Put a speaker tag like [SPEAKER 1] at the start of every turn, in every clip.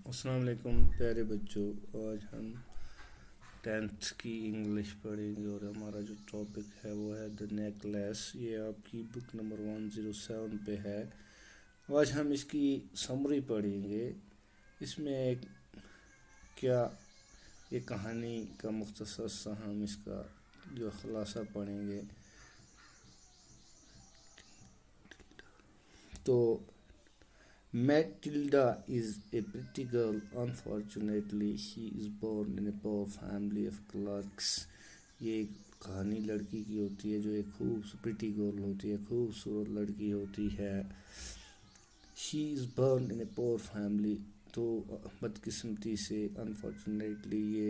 [SPEAKER 1] السلام علیکم پیارے بچوں، آج ہم 10th کی انگلش پڑھیں گے اور ہمارا جو ٹاپک ہے وہ ہے دا نیکلیس۔ یہ آپ کی بک نمبر 107 پہ ہے۔ آج ہم اس کی سمری پڑھیں گے۔ اس میں ایک کہانی کا مختصر سا ہم اس کا جو خلاصہ پڑھیں گے۔ تو Matilda is a pretty girl. Unfortunately, she is born in a poor family of clerks. یہ ایک کہانی لڑکی کی ہوتی ہے جو ایک پریٹی گرل ہوتی ہے، خوبصورت لڑکی ہوتی ہے۔ She is born in a poor family. تو بدقسمتی سے unfortunately یہ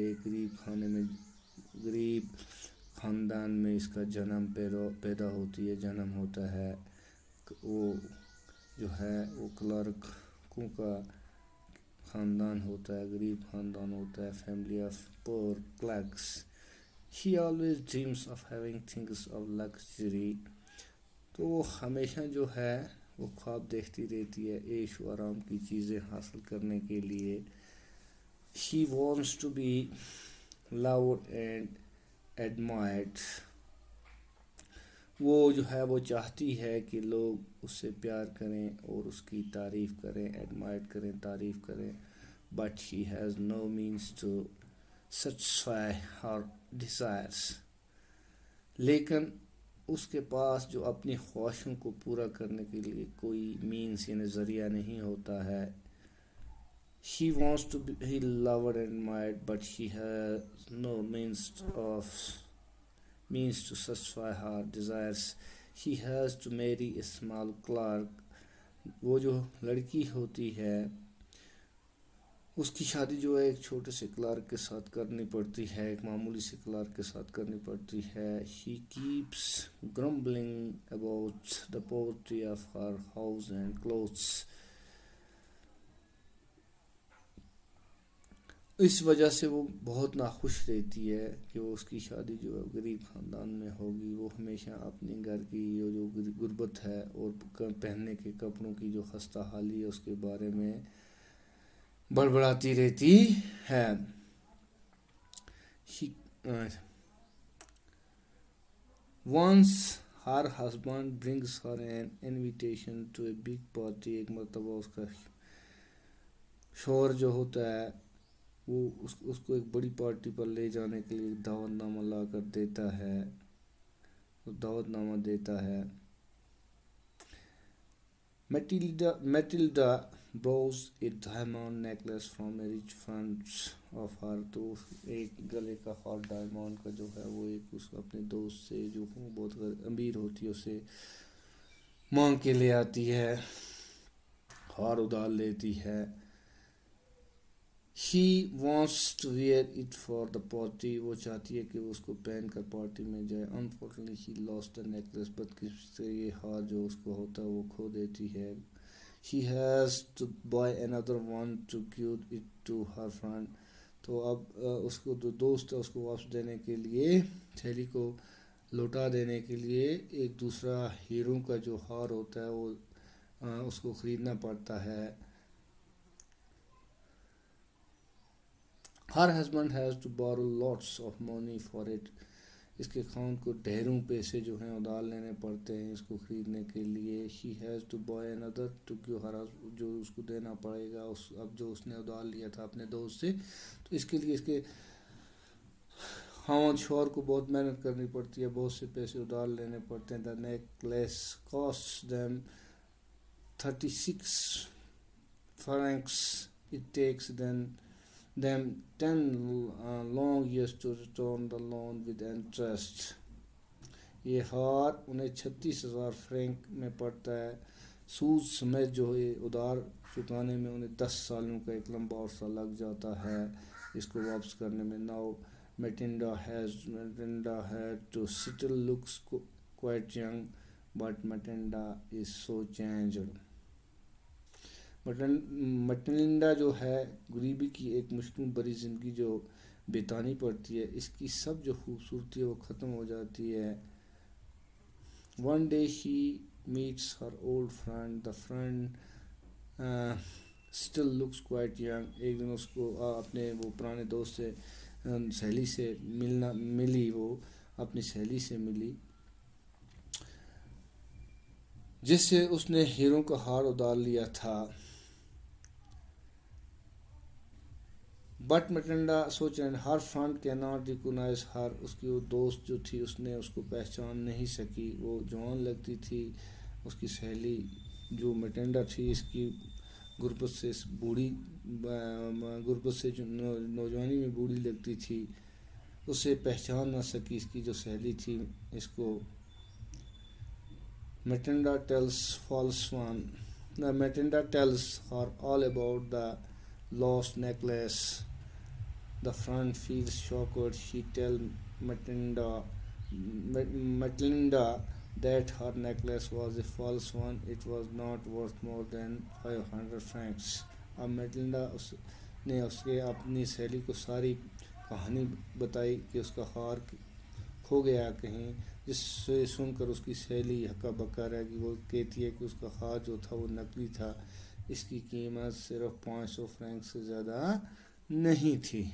[SPEAKER 1] غریب خاندان میں اس کا پیدا ہوتی ہے، جنم ہوتا ہے۔ وہ جو ہے وہ کلرکوں کا خاندان ہوتا ہے، غریب خاندان ہوتا ہے، family of poor clerks. She always dreams of having things of luxury. تو وہ ہمیشہ جو ہے وہ خواب دیکھتی رہتی ہے عیش و آرام کی چیزیں حاصل کرنے کے لیے۔ She wants to be loved and admired. وہ جو ہے وہ چاہتی ہے کہ لوگ اس سے پیار کریں اور اس کی تعریف کریں، ایڈمائر کریں، تعریف کریں۔ But she has no means to satisfy her desires. لیکن اس کے پاس جو اپنی خواہشوں کو پورا کرنے کے لیے کوئی مینس یعنی ذریعہ نہیں ہوتا ہے۔ She wants to be loved and admired, but she has no means to satisfy her desires. She has to marry a small clerk. وہ جو لڑکی ہوتی ہے اس کی شادی جو ہے ایک چھوٹے سے کلرک کے ساتھ کرنی پڑتی ہے، ایک معمولی سے کلرک کے ساتھ کرنی پڑتی ہے۔ She keeps grumbling about the poverty of her house and clothes. اس وجہ سے وہ بہت ناخوش رہتی ہے کہ وہ اس کی شادی جو ہے غریب خاندان میں ہوگی۔ وہ ہمیشہ اپنے گھر کی جو غربت ہے اور پہننے کے کپڑوں کی جو خستہ حالی ہے اس کے بارے میں بڑبڑاتی رہتی ہے۔ Once her husband brings her an invitation to a big party. ایک مرتبہ اس کا شوہر جو ہوتا ہے وہ اس کو ایک بڑی پارٹی پر لے جانے کے لیے دعوت نامہ لا کر دیتا ہے، دعوت نامہ دیتا ہے۔ Matilda borrows a diamond necklace from a rich friend of her. تو ایک گلے کا ہار ڈائمنڈ کا جو ہے وہ ایک اس اپنے دوست سے جو بہت امیر ہوتی ہے اسے مانگ کے لے آتی ہے، ہار ادار لیتی ہے۔ She wants to wear it for the party. وہ چاہتی ہے کہ وہ اس کو پہن کر پارٹی میں جائے۔ Unfortunately, she lost the necklace. بدقسمتی سے یہ ہار جو اس کو ہوتا ہے وہ کھو دیتی ہے۔ She has to buy another one to give it to her friend. تو اب اس کو جو دوست ہے اس کو واپس دینے کے لیے، تھیلی کو لوٹا دینے کے لیے ایک دوسرا ہیروں کا جو ہار ہوتا ہے وہ اس کو خریدنا پڑتا ہے۔ Her husband has to borrow lots of money for it. اس کے خاوند کو ڈھیروں پیسے جو ہیں ادھار لینے پڑتے ہیں اس کو خریدنے کے لیے۔ She has to buy another to give her husband. جو اس کو دینا پڑے گا اب جو اس نے ادھار لیا تھا اپنے دوست سے، تو اس کے لیے اس کے خاوند شوہر کو بہت محنت کرنی پڑتی ہے، بہت سے پیسے ادھار لینے پڑتے ہیں۔ The necklace costs them 36 francs. It takes them 10 long years to return the loan with interest. یہ ہار انہیں 36,000 فرینک میں پڑتا ہے، سود سمیت جو ہے ادھار چکانے میں انہیں 10 سالوں کا ایک لمبا عرصہ لگ جاتا ہے اس کو واپس کرنے میں۔ Now Matilda had to still looks quite young, but Matilda is so changed. مٹلنڈا جو ہے غریبی کی ایک مشکل بری زندگی جو بتانی پڑتی ہے، اس کی سب جو خوبصورتی ہے وہ ختم ہو جاتی ہے۔ One day she meets her old friend. The friend still looks quite young. ایک دن اس کو اپنے وہ پرانے دوست سے سہیلی سے ملی، وہ اپنی سہیلی سے ملی جس سے اس نے ہیروں کا ہار ادار لیا تھا. بٹ مٹنڈا سوچ رہے ہر فرنٹ کی ناٹ ریکونائز ہر، اس کی وہ دوست جو تھی اس نے اس کو پہچان نہیں سکی. وہ جوان لگتی تھی، اس کی سہیلی جو مٹنڈا تھی اس کی غربت سے جو نوجوانی میں بوڑھی لگتی تھی، اسے پہچان نہ سکی اس کی جو سہیلی تھی اس کو. Matilda tells her all about the lost necklace. The friend feels shocked. She tells Matilda that her necklace was a false one. It was not worth more than 500 francs. اب میٹلڈا نے اس کے اپنی سہیلی کو ساری کہانی بتائی کہ اس کا ہار کھو گیا کہیں، جس سے سن کر اس کی سہیلی ہکا بکا رہ گئی. وہ کہتی ہے کہ اس کا ہار جو تھا وہ نقلی تھا، اس کی قیمت صرف 500 فرینک سے زیادہ نہیں تھی.